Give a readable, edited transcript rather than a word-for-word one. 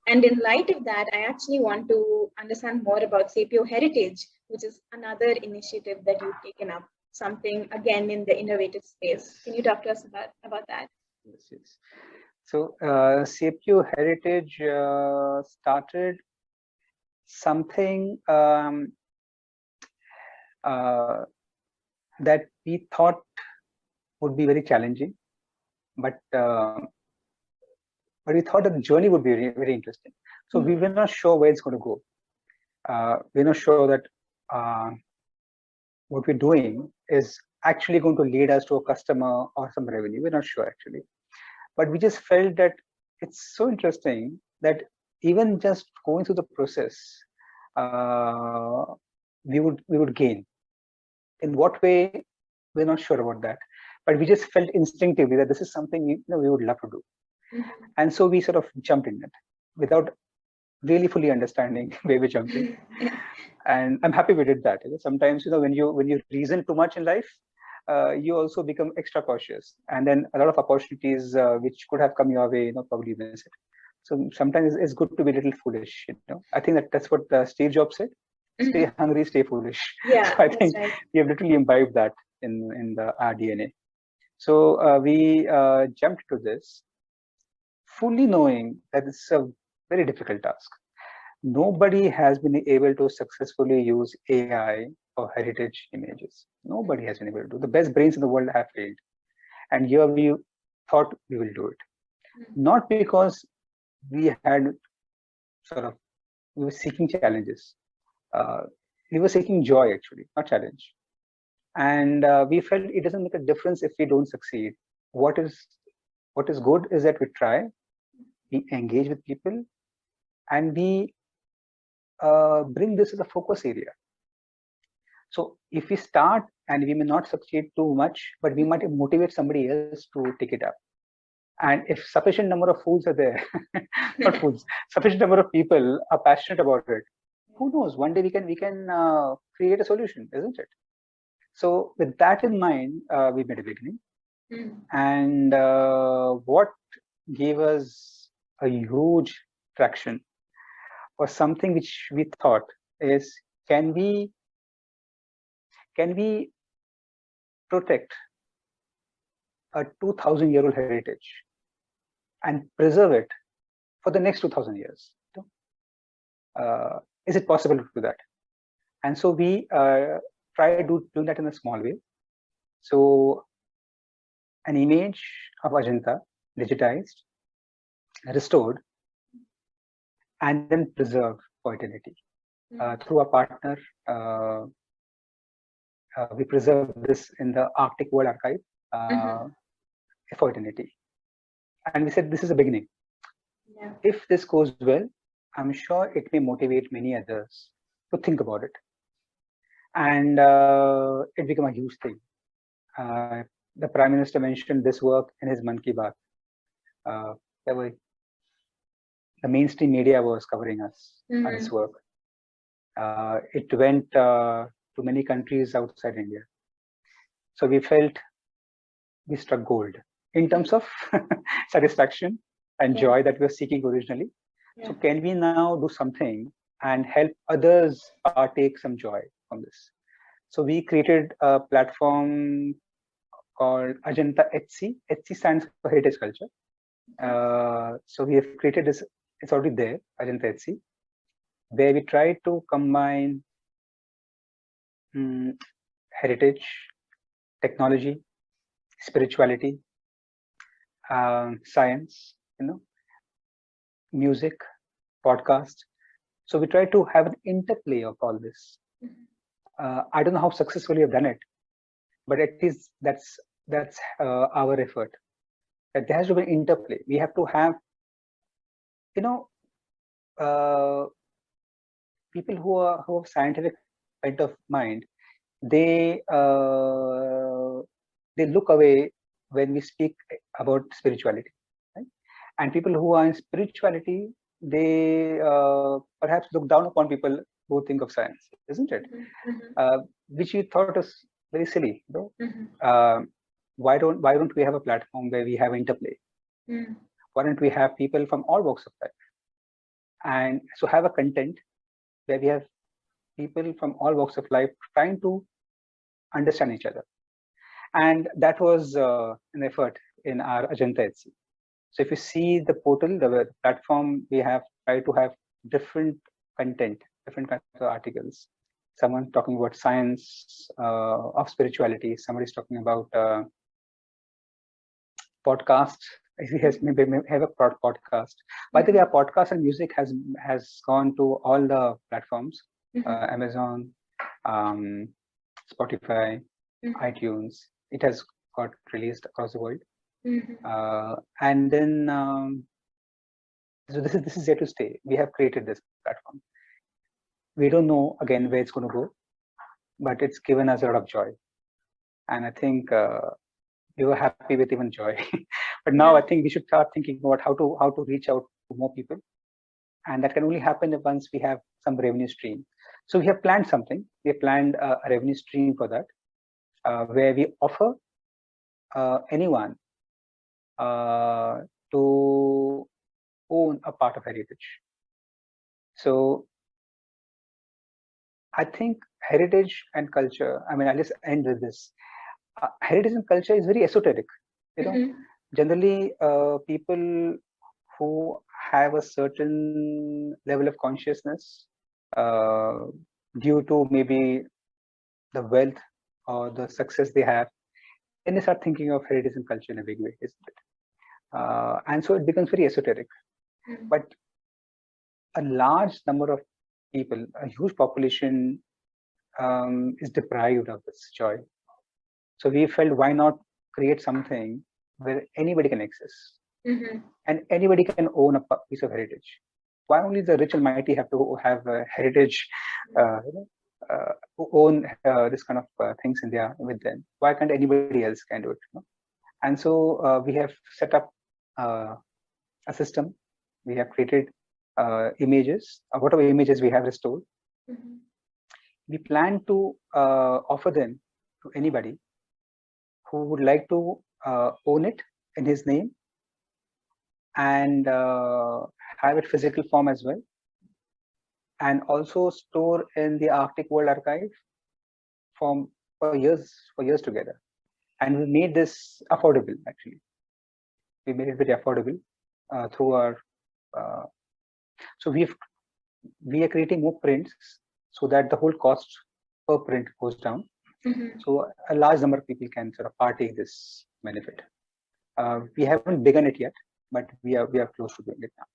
And in light of that, I actually want to understand more about Sapio Heritage, which is another initiative that you've taken up, something again in the innovative space. Can you talk to us about that? Yes, yes. So Sapio Heritage started something uh, that we thought would be very challenging, but we thought that the journey would be very, very interesting. So we were not sure where it's going to go. We're not sure that what we're doing is actually going to lead us to a customer or some revenue. We're not sure actually, but we just felt that it's so interesting that even just going through the process, we would gain. In what way, we're not sure about that, but we just felt instinctively that this is something we would love to do. And so we sort of jumped in it without really fully understanding where we're jumping. And I'm happy we did that. Sometimes, when you reason too much in life, you also become extra cautious, and then a lot of opportunities which could have come your way, probably miss it. So sometimes it's good to be a little foolish. I think that's what Steve Jobs said: "Stay hungry, stay foolish." Yeah, so I think we have literally imbibed that in our DNA. So we jumped to this, fully knowing that it's a very difficult task. Nobody has been able to successfully use AI for heritage images. Nobody has been able to do. The best brains in the world have failed. And here we thought we will do it. Not because we had we were seeking challenges. We were seeking joy, actually, not challenge. And we felt it doesn't make a difference if we don't succeed. What is good is that we try, we engage with people, and we bring this as a focus area. So if we start and we may not succeed too much, but we might motivate somebody else to take it up. And if sufficient number of fools are there, not fools, sufficient number of people are passionate about it, who knows? One day we can create a solution, isn't it? So with that in mind, we made a beginning. And what gave us a huge traction was something which we thought is, can we protect a 2,000-year-old heritage and preserve it for the next 2,000 years? Is it possible to do that? And so we try doing that in a small way. So an image of Ajanta digitized, restored, and then preserved for eternity. Through a partner, we preserve this in the Arctic World Archive for eternity. And we said, this is a beginning. Yeah. If this goes well, I'm sure it may motivate many others to think about it. And it became a huge thing. The Prime Minister mentioned this work in his Mann Ki Baat. The mainstream media was covering us on this work. It went to many countries outside India. So we felt we struck gold in terms of satisfaction and joy that we were seeking originally. So can we now do something and help others take some joy from this? So we created a platform called Ajanta Etsy. Etsy stands for Heritage Culture. So we have created this, it's already there, Ajanta Etsy, where we try to combine heritage, technology, spirituality, science, music, podcast. So we try to have an interplay of all this. I don't know how successfully you've done it, but at least that's our effort. That there has to be interplay. We have to have, people who have scientific point of mind. They look away when we speak about spirituality, right? And people who are in spirituality, they perhaps look down upon people who think of science, isn't it? Which we thought was very silly. Why don't we have a platform where we have interplay? Why don't we have people from all walks of life? and so have a content where we have people from all walks of life trying to understand each other. And that was an effort in our Ajanta HC. So if you see the portal, the platform, we have tried to have different content, different kinds of articles. Someone talking about science of spirituality. Somebody's talking about podcast. He has maybe have a podcast. By the way, our podcast and music has gone to all the platforms, Amazon, Spotify, iTunes. It has got released across the world. And then so this is here to stay. We have created this platform. We don't know again where it's going to go, but it's given us a lot of joy, and I think we were happy with even joy. But now I think we should start thinking about how to reach out to more people, and that can only happen once we have some revenue stream. So we have planned something. We have planned a revenue stream for that, where we offer anyone to own a part of heritage. So I think heritage and culture, I mean, I'll just end with this. Heritage and culture is very esoteric. You know, generally people who have a certain level of consciousness due to maybe the wealth or the success they have, then they start thinking of heritage and culture in a big way, isn't it? And so it becomes very esoteric. But a large number of people, a huge population is deprived of this joy. So we felt, why not create something where anybody can access and anybody can own a piece of heritage? Why only the rich and mighty have to have a heritage, own this kind of things in there with them? Why can't anybody else can do it? You know? And so we have set up a system. We have created images, whatever images we have restored. We plan to offer them to anybody who would like to own it in his name and have it physical form as well, and also store in the Arctic World Archive for years together. And we made this affordable. Actually, we made it very affordable through our. So we are creating more prints so that the whole cost per print goes down. So a large number of people can sort of partake this benefit. We haven't begun it yet, but we are close to doing it now.